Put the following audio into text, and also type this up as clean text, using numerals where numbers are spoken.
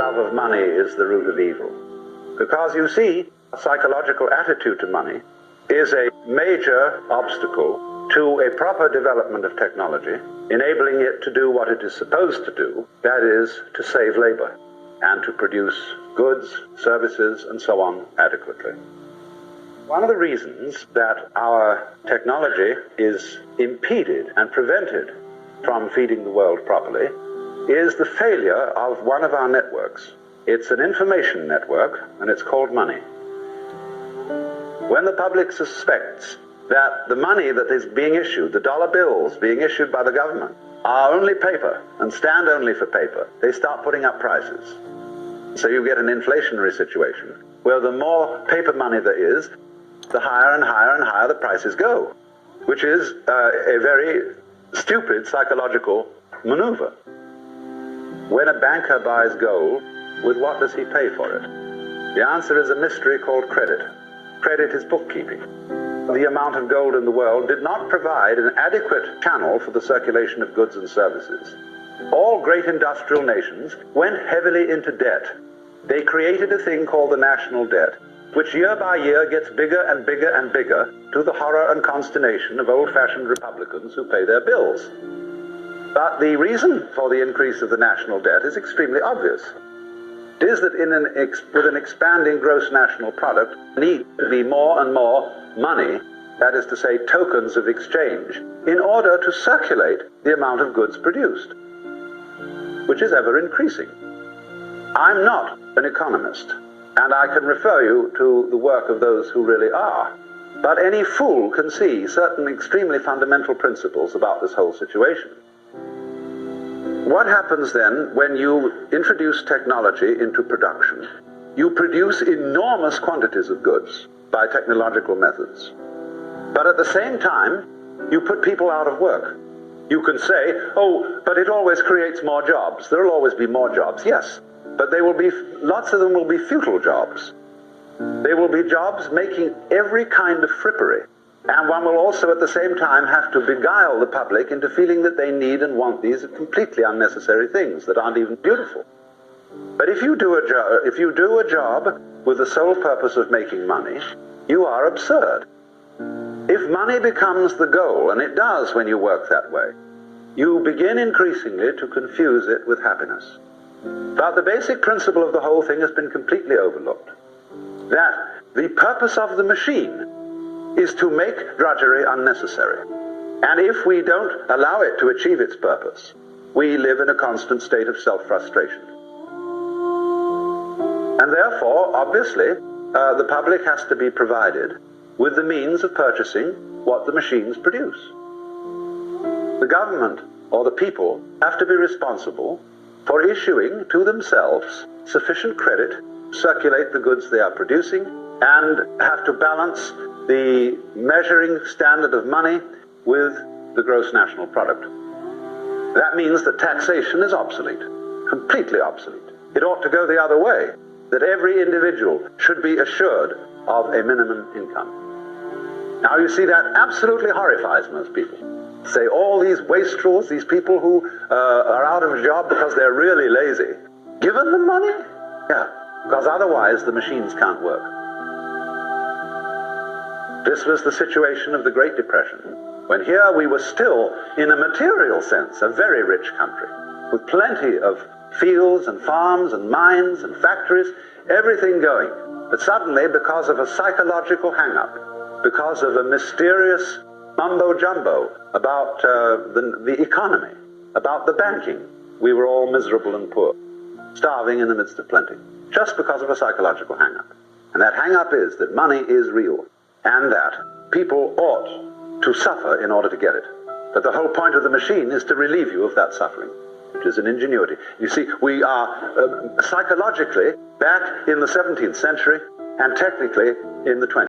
love of money is the root of evil. Because you see, a psychological attitude to money is a major obstacle to a proper development of technology, enabling it to do what it is supposed to do, that is, to save labor and to produce goods, services, and so on adequately. One of the reasons that our technology is impeded and prevented from feeding the world properly is the failure of one of our networks. It's an information network, and it's called money. When the public suspects that the money that is being issued, the dollar bills being issued by the government, are only paper and stand only for paper, they start putting up prices. So you get an inflationary situation where the more paper money there is, the higher and higher and higher the prices go, which is a very stupid psychological maneuver. When a banker buys gold, with what does he pay for it? The answer is a mystery called credit. Credit is bookkeeping. The amount of gold in the world did not provide an adequate channel for the circulation of goods and services. All great industrial nations went heavily into debt. They created a thing called the national debt, which year by year gets bigger and bigger and bigger, to the horror and consternation of old-fashioned Republicans who pay their bills. But the reason for the increase of the national debt is extremely obvious. It is that with an expanding gross national product, there need to be more and more money, that is to say, tokens of exchange, in order to circulate the amount of goods produced, which is ever increasing. I'm not an economist, and I can refer you to the work of those who really are. But any fool can see certain extremely fundamental principles about this whole situation. What happens then when you introduce technology into production? You produce enormous quantities of goods by technological methods. But at the same time, you put people out of work. You can say, oh, but it always creates more jobs. There will always be more jobs. Yes, but they will be, lots of them will be futile jobs. They will be jobs making every kind of frippery. And one will also at the same time have to beguile the public into feeling that they need and want these completely unnecessary things that aren't even beautiful. But if you do a job with the sole purpose of making money, you are absurd. If money becomes the goal, and it does when you work that way, you begin increasingly to confuse it with happiness. But the basic principle of the whole thing has been completely overlooked. That the purpose of the machine is to make drudgery unnecessary. And if we don't allow it to achieve its purpose, we live in a constant state of self-frustration. And therefore, obviously, the public has to be provided with the means of purchasing what the machines produce. The government or the people have to be responsible for issuing to themselves sufficient credit to circulate the goods they are producing, and have to balance the measuring standard of money with the gross national product. That means that taxation is obsolete, completely obsolete. It ought to go the other way, that every individual should be assured of a minimum income. Now you see, that absolutely horrifies most people. Say all these wastrels, these people who are out of a job because they're really lazy, given them money? Yeah, because otherwise the machines can't work. This was the situation of the Great Depression, when here we were still, in a material sense, a very rich country, with plenty of fields and farms and mines and factories, everything going. But suddenly, because of a psychological hang-up, because of a mysterious mumbo-jumbo about the economy, about the banking, we were all miserable and poor, starving in the midst of plenty, just because of a psychological hang-up. And that hang-up is that money is real, and that people ought to suffer in order to get it. But the whole point of the machine is to relieve you of that suffering, which is an ingenuity. You see, we are psychologically back in the 17th century and technically in the 20th.